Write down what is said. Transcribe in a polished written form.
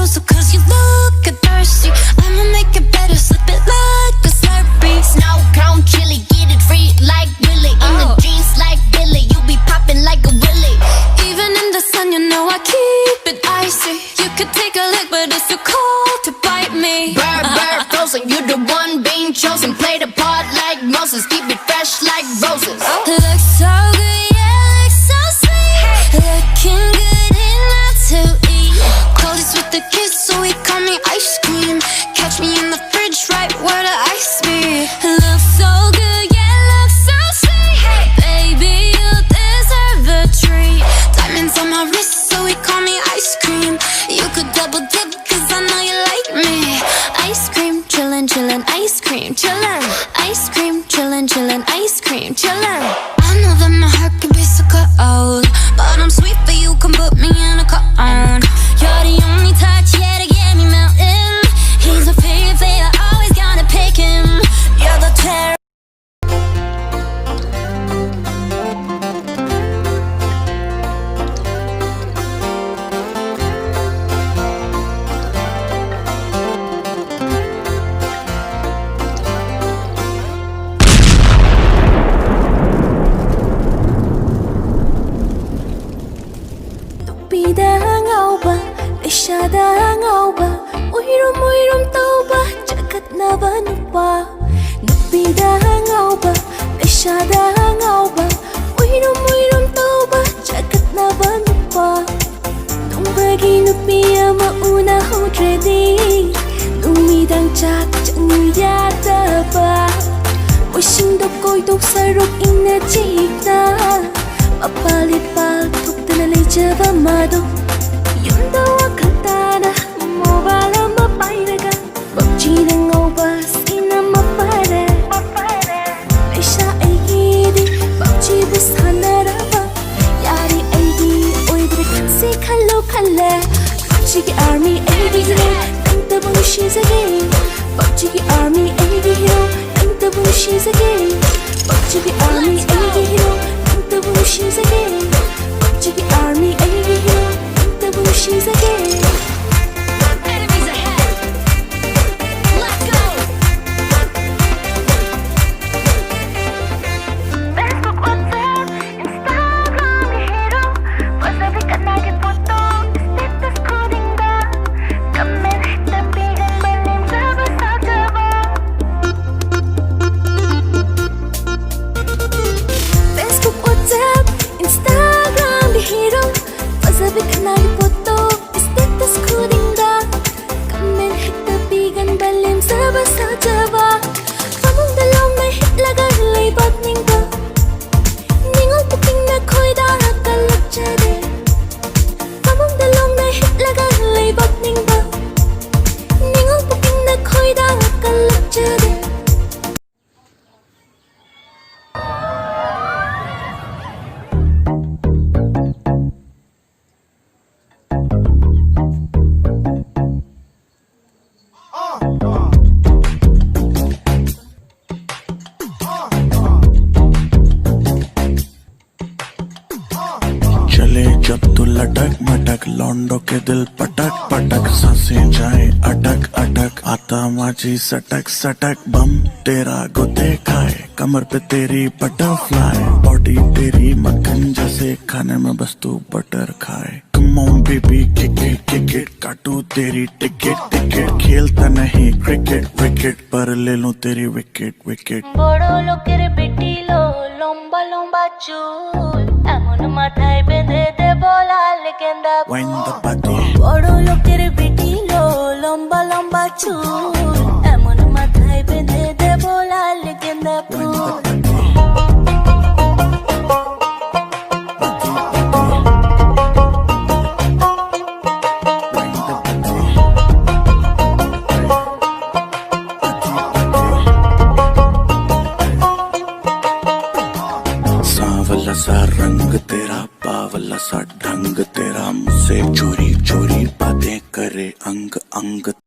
closer cause you look thirsty. I'ma make it better, slip it like a Slurpee. Snow cone chili, get it free like Willy. In the jeans like Billy, you be popping like a Willy. Even in the sun, you know I keep it icy. You could take a lick, but it's too cold to bite me. Bird, frozen, you the one being chosen. Play the part like Moses, keep it fresh like roses. Looks so good, yeah, looks so sweet. Looking good enough to eat. Coldest with the kiss, so he call me ice cream. Catch me in the fridge, right where the ice be. Looks so good, yeah, looks so sweet. Baby, you deserve a treat. Diamonds on my wrist, so he call me ice cream. You could double dip, cause I know you like me. Ice cream, chillin', chillin', ice cream, chillin'. Ice cream, chillin', chillin', ice cream, chillin'. I know that my heart can be so cold, but I'm sweet, but you can put me in a cone. You're the only touch, yeah, to get me melting. He's my favorite, always gotta pick him. You're the terror. ꯅꯨꯄꯤꯗ ꯉꯥꯎꯕ ꯂꯩꯁꯥꯗ ꯉꯥꯎꯕ ꯎꯏꯔꯨꯝ ꯎꯏꯔꯨꯝ ꯇꯧꯕ ꯆꯒꯠꯅꯕ ꯅꯨꯄꯥ. ꯅꯨꯄꯤꯗ ꯉꯥꯎꯕ ꯂꯩꯁꯥꯗ ꯉꯥꯎꯕ 우이름 우이름 떠봐 차갑나봐 누빠 동박이 눈빛 아마 우나호드레디 눈미당 작정을 얕아봐 무심도 꼬이도 사록 인내지다 마팔리팔 톡드나 레이저바 마도 윤다와 간단하 모발라 마파이라가 먹지는 오바 스키나 마파레 레이샤 에이기디 먹지부 사나라바 야리 에이기 오이드리 칸시 칼로 칼레 먹지기 아미 에이기 히로 깡따봉 시작해 먹지기 아미 에이기 히로 깡따봉 시작해 먹지기 아미 에이기 히로 깡따봉 시작해 먹지기 아미 에이기 히로 깡따봉 시작해 जब तू लटक मटक लौंडो के दिल पटक पटक सांसें जाए अटक अटक आता माझी सटक सटक बम तेरा गोते खाए कमर पे तेरी बटरफ्लाई बॉडी तेरी मक्खन जैसे खाने में बस तू बटर खाए come on baby kick it काटू तेरी टिकट टिकट खेलता नहीं क्रिकेट विकेट पर ले लूं तेरी विकेट विकेट বড় লোকের বেটি লো লম্বা লম্বা চুল এমন মাথায় বেঁধে দেব লাল গেন্দা ফুল বড় লোকের বেটি লো লম্বা লম্বা চুল এমন মাথায় বেঁধে দেব লাল গেন্দা ফুল सा रंग तेरा बावला सा ढंग तेरा मुझसे चोरी चोरी बातें करे अंग अंग